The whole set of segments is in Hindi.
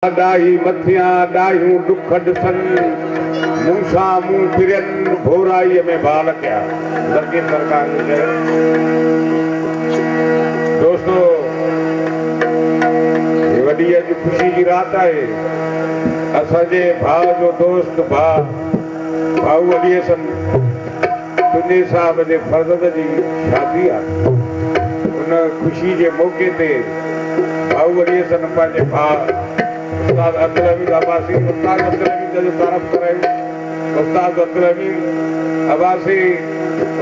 डाही मथिया डाहियूं दुखड सन मूसा मुंह फिरन भोराई में बाल क्या लगे सरकार ने। दोस्तों ये वॾी अॼु खुशी की रात है। असांजे भाउ जो दोस्त भाऊ वॾीअ सन तुंहिंजे साहब जे फर्ज़द जी शादी आहे। उन खुशी के मौके ते भाऊ वॾीअ सन पंहिंजे भाउ उस्ताद अब्दुल हमीद अब्बासी उस्ताद अब्दुल हमीद जो तारफ़ करायूं। उस्ताद अब्दुल हमीद अब्बासी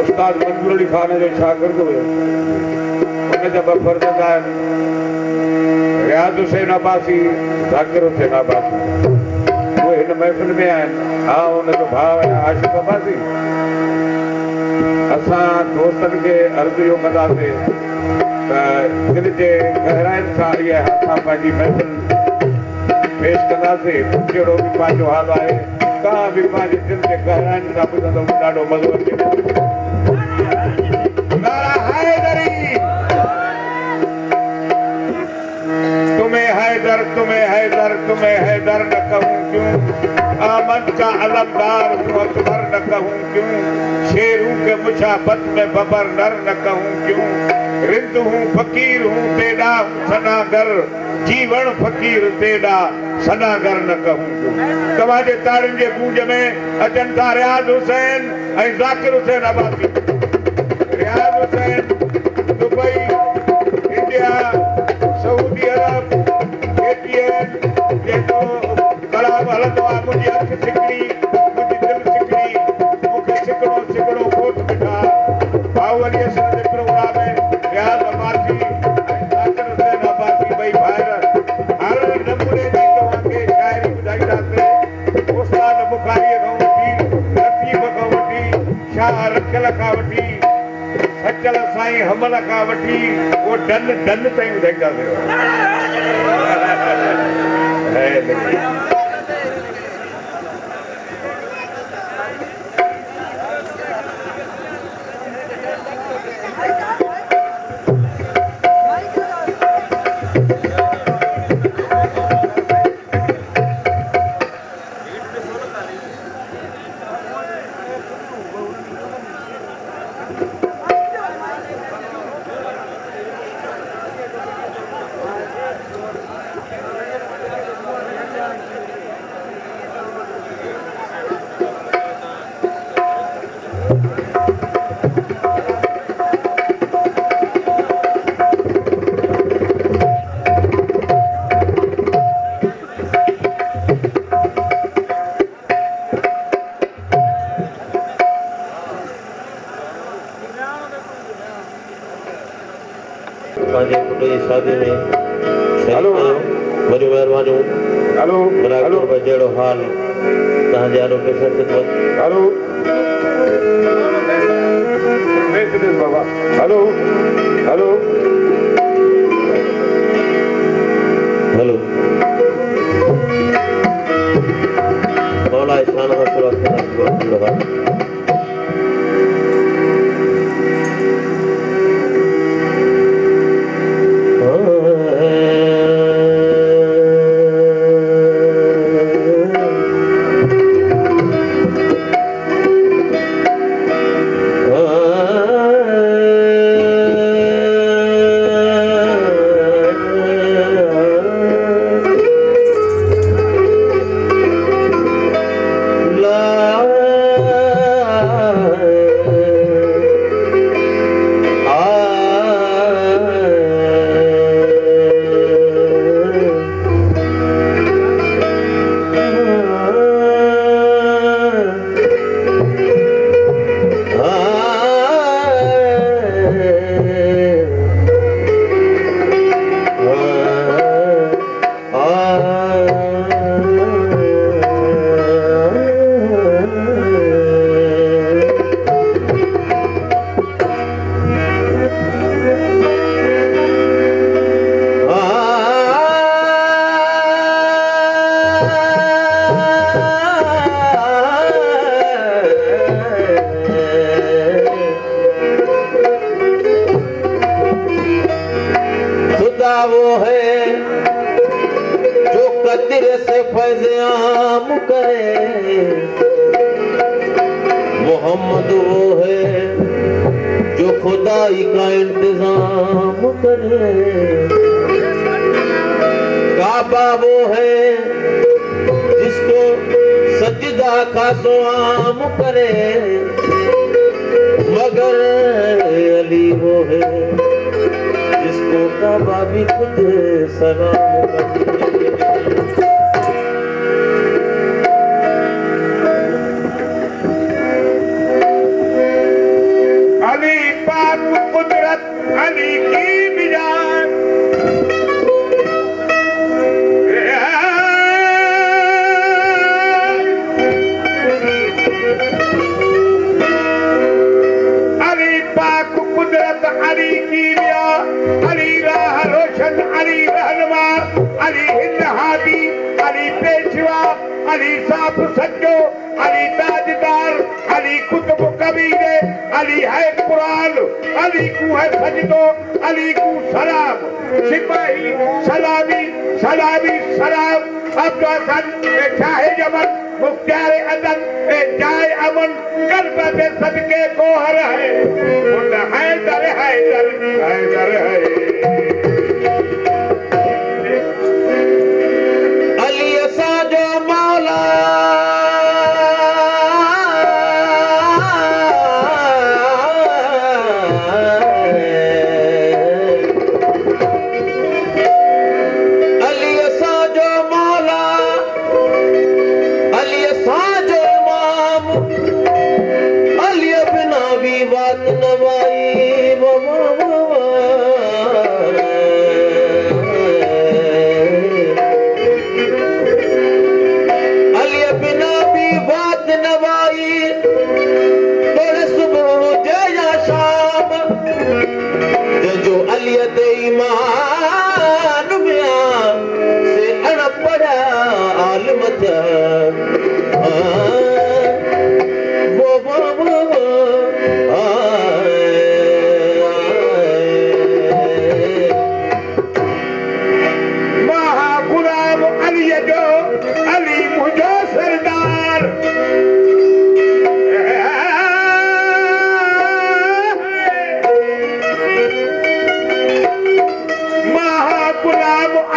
उस्ताद मंजूर अली खान जो शागिर्द हुयो। उनजा ॿ फर्ज़द आहिनि, रियाज़ हुसैन अब्बासी, ज़ाकिर हुसैन अब्बासी। उहे हिन महफ़िल में आहिनि। हा उनजो भाउ आहे आशिक़ अब्बासी। असां दोस्तनि खे अर्ज़ु इहो कंदासीं त दिलि जे गहराइनि सां इहा असां पंहिंजी महफ़िल पेश कंदासीं। जहिड़ो बि पंहिंजो हाल आहे तव्हां बि पंहिंजे दिलि जे गहराइनि सां ॿुधंदव ॾाढो मज़ो अचे। नारा हैदरी, तुम्हें हैदर तुम्हें हैदर तुम्हें हैदर न कहूँ क्यों, आमद का अलमदार हूँ अकबर न कहूँ क्यों, शेरों के मुशाबत में बबर नर न कहूँ क्यों, रिंद हूँ फकीर हूँ तेड़ा हूँ सनागर, जीवन फकीर तेड़ा सनागर न कहूँ क्यों। तव्हांजे ताड़ियुनि जे गूंज में अचनि था रियाज़ हुसैन ऐं ज़ाकिर हुसैन अब्बासी। रियाज़ हुसैन दुबई, इंडिया, सऊदी अरब, एटीएम जेको कलाम हलंदो आहे। मुंहिंजी अखि सिकड़ी, मुंहिंजी दिलि सिकड़ी, मूंखे सिकड़ो सिकड़ो कोट ॾिठा। भाऊ वॾीअ सन जे प्रोग्राम में रियाज़ अब्बासी ऐं ज़ाकिर हुसैन अब्बासी ॿई भाइर हर नमूने जी तव्हांखे शाइरी ॿुधाईंदासीं। उस्ताद बुखारीअ खां वठी लतीफ़ खां वठी शाह रखियल खां वठी सचल साईं हमल खां वठी उहो डन डन ताईं ॿुधाईंदासीं। शादी में हेलो वरी मेहरबानी हेलो हेलो जहिड़ो हाल तव्हांजे आरो पेशा खिदमत हेलो बाबा हेलो हेलो हेलो मौला ईशान का सुरक्षा वो है जो कदे मेरे से फैज़-ए-आम करे। मोहम्मद वो है जो खुदाई का इंतजाम करे। काबा वो है जिसको सजदा का सुआम करे। मगर अली वो है जिसको काबा भी खुद सलाम करे। अली पाक कुदरत अली की मिजान। अली पाक कुदरत अली की मिजान। अली राह रोशन अली रहनुमा अली हिंद हादी अली पेशवा अली साफ सज्जो अली ताजदार अली कुतुब कबीरे अली है कुरान अली को है सजदो अली को सलाम। सिपाही सलामी सलामी सलाम। अब्दुल चाहे जमन मुख्तार अदन जाए अमन कर्बत सदके को हर है। हैदर हैदर हैदर है। अली असा जो मौला अली असा जो मौला अली असा जो इमाम अली बिना भी बात नवाई ईमान बयान से अनपढ़ा आलिम था। महा गुलाम अली जो अली मुझो सरदार।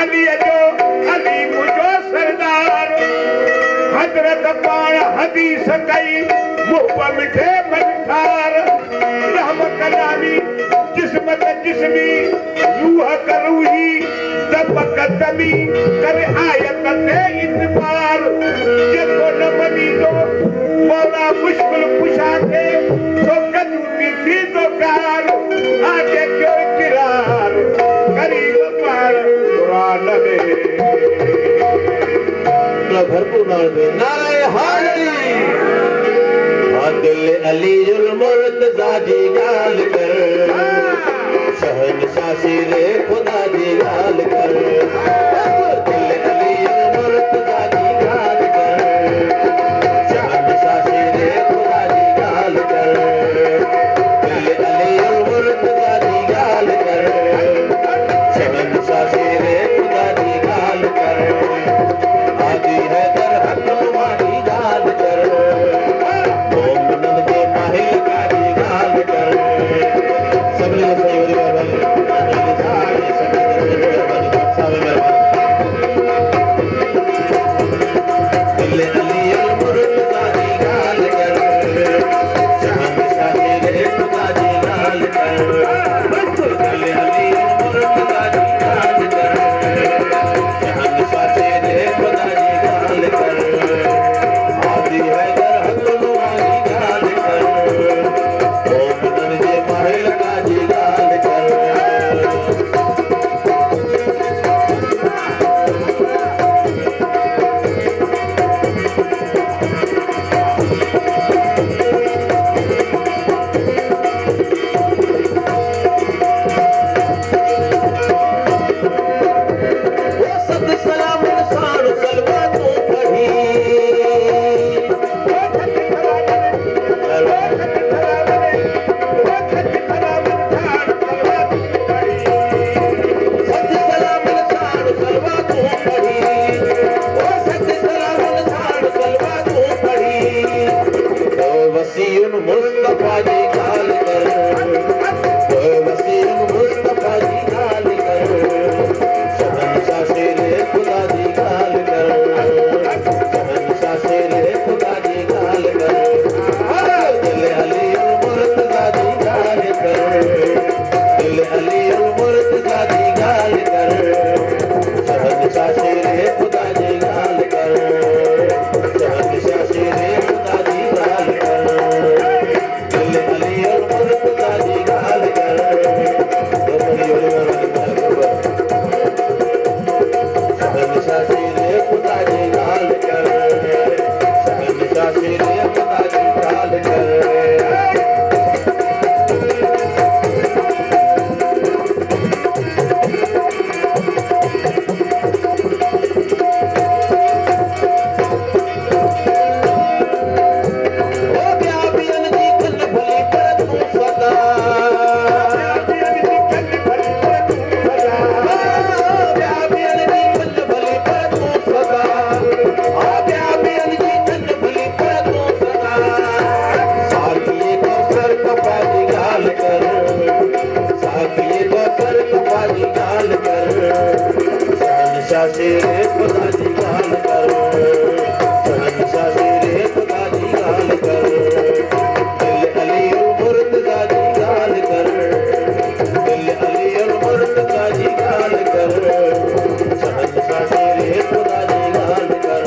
अली जो अली मुझो सरदार। हजरत पाण हदीस कई मुहब मिठे मंठार। रहमत कलामी जिस्मत जिस्मी रूह करूही तब कदमी कर आयत ते इतबार। जेको न मनी तो मौला मुश्किल पुछा के सो कजूती थी तो कार। आगे क्यों किरार करीब पार भरपूर नारे हादी। दिल अली मुर्तज़ा जी गाल कर। शहनशाह शेरे खुदा जी गाल कर। दिल अली मुर्तज़ा जी गाल कर। शहनशाह शेरे खुदा जी गाल कर। दिल अली मुर्तज़ा जी गाल कर। शहनशाह शेरे खुदा जी गाल कर। आदि है दर हक तुम्हारी गाल कर। मोमनन के माहिल का जी गाल कर। सब लोग सही हो रही है भाई। सब दिल अली मुर्तज़ा जी गाल कर। शहनशाह शेरे खुदा जी गाल कर। दिल अली मुर्तज़ा जी गाल कर। शहनशाह शेरे खुदा जी गाल गाल कर शहंशाह शेरे खुदा जी गाल कर शेरे खुदा जी गाल कर शहंशाह शेरे खुदा जी गाल कर दिल अली मुर्तजा जी गाल कर दिल अली मुर्तजा जी गाल कर शहंशाह शेरे खुदा जी गाल कर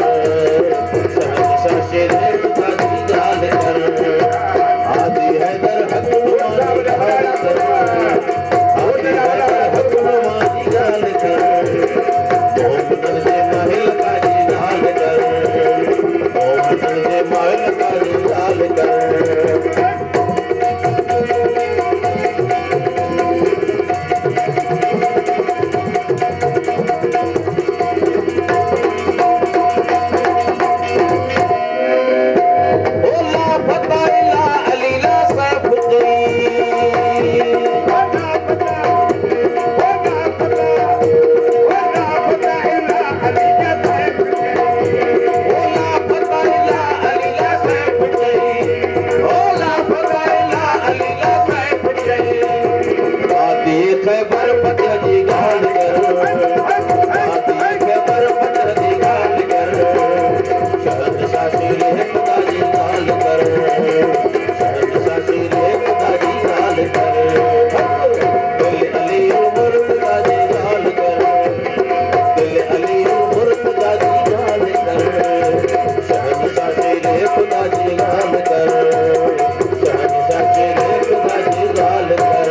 शहंशाह शेरे खुदा जी गाल कर आदि हैदर हकनुमा जी गाल कर आदि हैदर हकनुमा जी गाल कर मोहम्मद से महल का जी गाल कर मोहम्मद से महल का जी गाल कर खैबर पत्थर जी गाल कर खैबर पत्थर जी गाल कर शहंशाह शेरे खुदा जी गाल कर शहंशाह शेरे खुदा जी गाल कर दिल अली मुर्तजा जी गाल कर दिल अली मुर्तजा जी गाल कर शहंशाह शेरे खुदा जी गाल कर शहंशाह शेरे खुदा जी गाल कर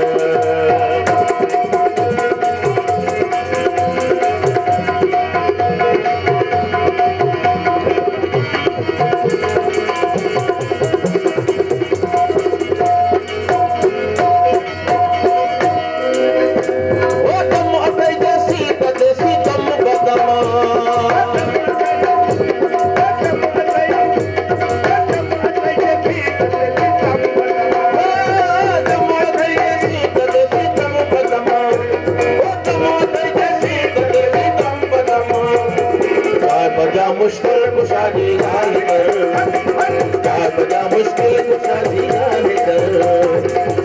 बजा मुश्किल कुशा जी गाल कर क्या बजा मुश्किल कुशा जी गाल कर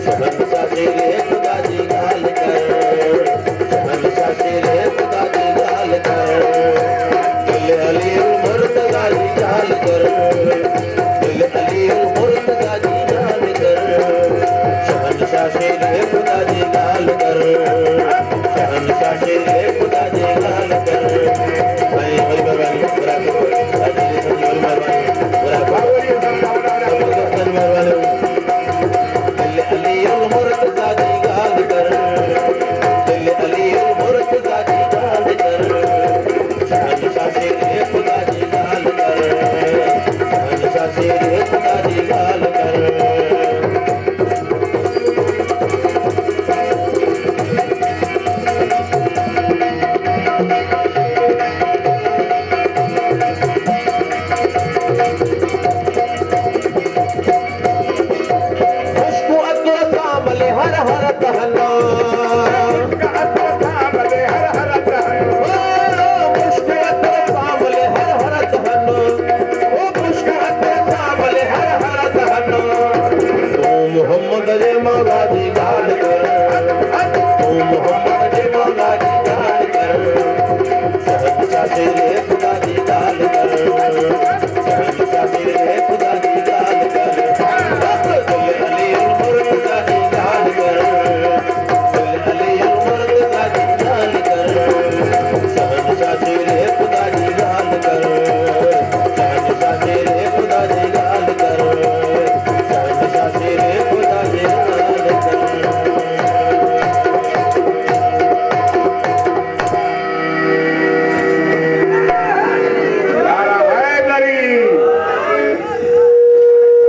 शहंशाह शेरे खुदा जी गाल कर शहंशाह शेरे खुदा जी गाल कर दिल अली मुर्तजा जी गाल कर